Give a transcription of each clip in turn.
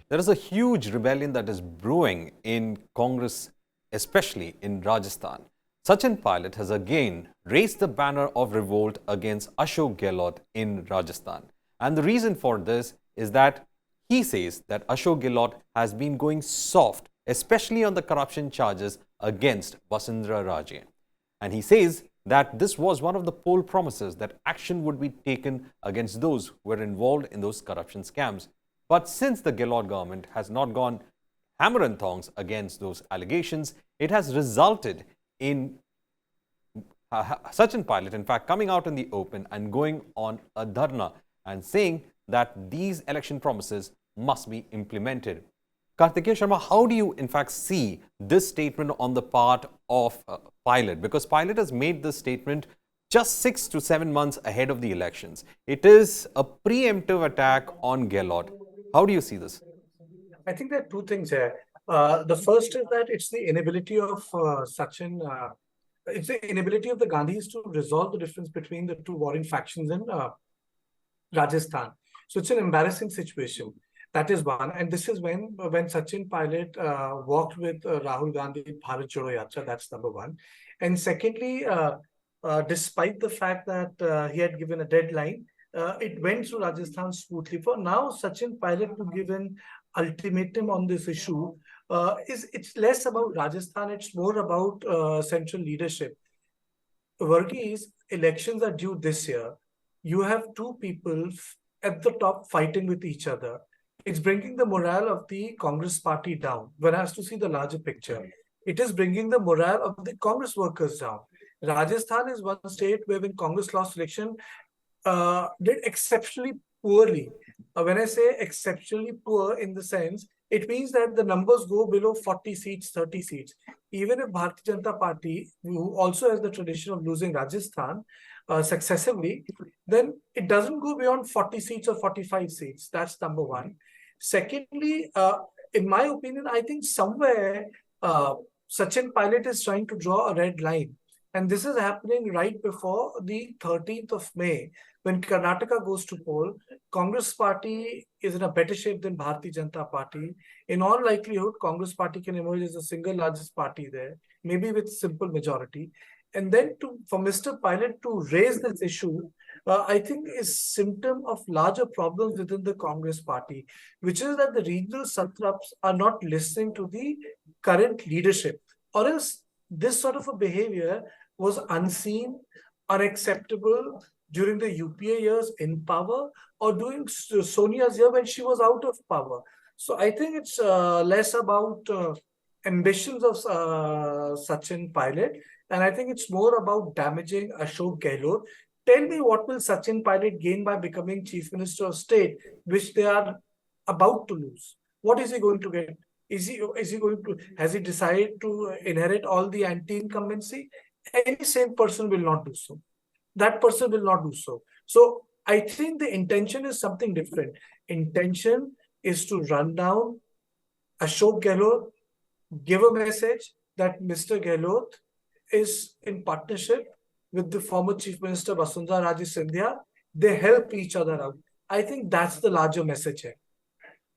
there is a huge rebellion that is brewing in Congress, especially in Rajasthan. Sachin Pilot has again raised the banner of revolt against Ashok Gehlot in Rajasthan. And the reason for this is that he says that Ashok Gehlot has been going soft, especially on the corruption charges against Vasundhra Raje. And he says that this was one of the poll promises that action would be taken against those who were involved in those corruption scams. But since the Gehlot government has not gone hammer and thongs against those allegations, it has resulted in Sachin Pilot, in fact, coming out in the open and going on a dharna and saying that these election promises must be implemented. Kartikeya Sharma, how do you in fact see this statement on the part of Pilot? Because Pilot has made this statement just 6 to 7 months ahead of the elections. It is a preemptive attack on Gehlot. How do you see this? I think there are two things here. The first is that it's the inability of Sachin, it's the inability of the Gandhis to resolve the difference between the two warring factions in Rajasthan. So it's an embarrassing situation. That is one. And this is when Sachin Pilot walked with Rahul Gandhi in Bharat Jodo Yatra. That's number one. And secondly, despite the fact that he had given a deadline, it went through Rajasthan smoothly. For now, Sachin Pilot to give an ultimatum on this issue it's less about Rajasthan, it's more about central leadership. Varghese, elections are due this year. You have two people at the top fighting with each other. It's bringing the morale of the Congress party down. One has to see the larger picture. It is bringing the morale of the Congress workers down. Rajasthan is one state where when Congress lost election, did exceptionally poorly. When I say exceptionally poor in the sense, it means that the numbers go below 40 seats, 30 seats. Even if Bharatiya Janata Party, who also has the tradition of losing Rajasthan successively, then it doesn't go beyond 40 seats or 45 seats. That's number one. Secondly, in my opinion, I think somewhere Sachin Pilot is trying to draw a red line. And this is happening right before the 13th of May. When Karnataka goes to poll, Congress party is in a better shape than Bharatiya Janata Party. In all likelihood, Congress party can emerge as the single largest party there, maybe with simple majority. And then for Mr. Pilot to raise this issue, I think is symptom of larger problems within the Congress party, which is that the regional satraps are not listening to the current leadership, or else this sort of a behavior was unseen, unacceptable during the UPA years in power or during Sonia's year when she was out of power. So I think it's less about ambitions of Sachin Pilot, and I think it's more about damaging Ashok Gehlot. Tell me, what will Sachin Pilot gain by becoming Chief Minister of State, which they are about to lose? What is he going to get? Is he going to, has he decided to inherit all the anti-incumbency? Any sane person will not do so. That person will not do so. So I think the intention is something different. Intention is to run down Ashok Gehlot, give a message that Mr. Gehlot is in partnership with the former Chief Minister Vasundhra Raje Scindia. They help each other out. I think that's the larger message here.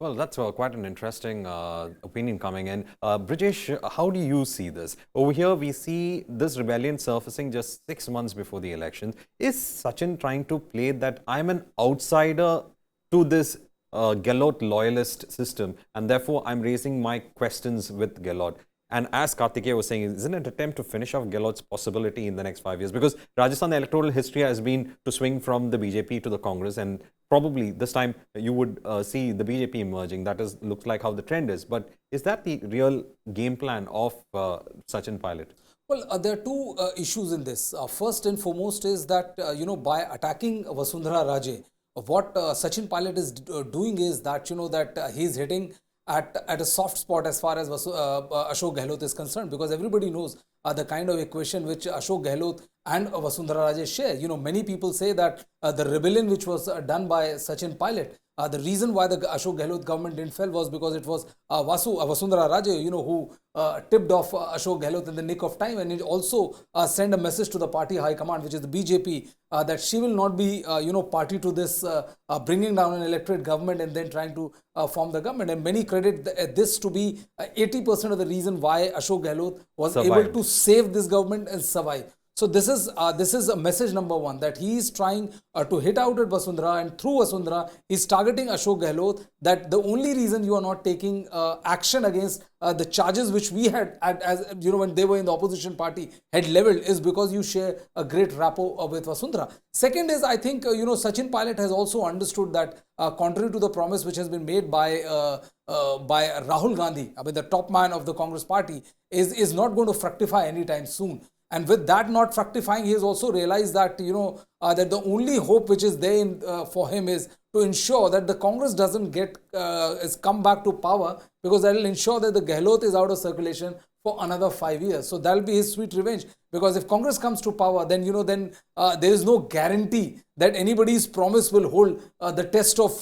Well, that's quite an interesting opinion coming in. Brijesh, how do you see this? Over here, we see this rebellion surfacing just 6 months before the elections. Is Sachin trying to play that I'm an outsider to this Gehlot loyalist system, and therefore I'm raising my questions with Gehlot? And as Kartikeya was saying, isn't it an attempt to finish off Gehlot's possibility in the next 5 years? Because Rajasthan, the electoral history has been to swing from the BJP to the Congress, and probably this time you would see the BJP emerging. That looks like how the trend is. But is that the real game plan of Sachin Pilot? Well, there are two issues in this. First and foremost is that, by attacking Vasundhra Raje, what Sachin Pilot is doing is that, that he's hitting at a soft spot as far as Ashok Gehlot is concerned, because everybody knows the kind of equation which Ashok Gehlot and Vasundhra Raje share. Many people say that the rebellion which was done by Sachin Pilot The reason why the Ashok Gehlot government didn't fail was because it was Vasundhra Raje, who tipped off Ashok Gehlot in the nick of time, and it also sent a message to the party high command, which is the BJP, that she will not be, party to this bringing down an electorate government and then trying to form the government. And many credit this to be 80% of the reason why Ashok Gehlot was able to save this government and survive. So this is a message number one, that he is trying to hit out at Vasundhara, and through Vasundhara he's targeting Ashok Gehlot, that the only reason you are not taking action against the charges which we had when they were in the opposition party had leveled is because you share a great rapport with Vasundhara. Second is, I think Sachin Pilot has also understood that contrary to the promise which has been made by Rahul Gandhi, the top man of the Congress party, is not going to fructify anytime soon. And with that not fructifying, he has also realized that that the only hope which is there for him is to ensure that the Congress doesn't come back to power, because that will ensure that the Gehlot is out of circulation for another 5 years. So that will be his sweet revenge, because if Congress comes to power, then there is no guarantee that anybody's promise will hold the test of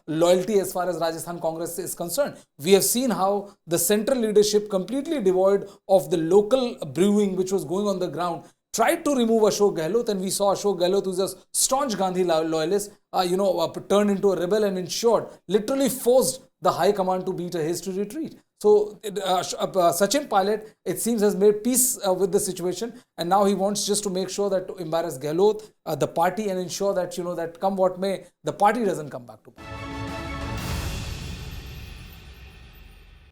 loyalty as far as Rajasthan Congress is concerned. We have seen how the central leadership, completely devoid of the local brewing which was going on the ground, tried to remove Ashok Gehlot, and we saw Ashok Gehlot, who's a staunch Gandhi loyalist, turned into a rebel and ensured, literally forced the high command to beat a hasty retreat. So Sachin Pilot, it seems, has made peace with the situation, and now he wants just to make sure that to embarrass Gehlot, the party, and ensure that that come what may, the party doesn't come back to power.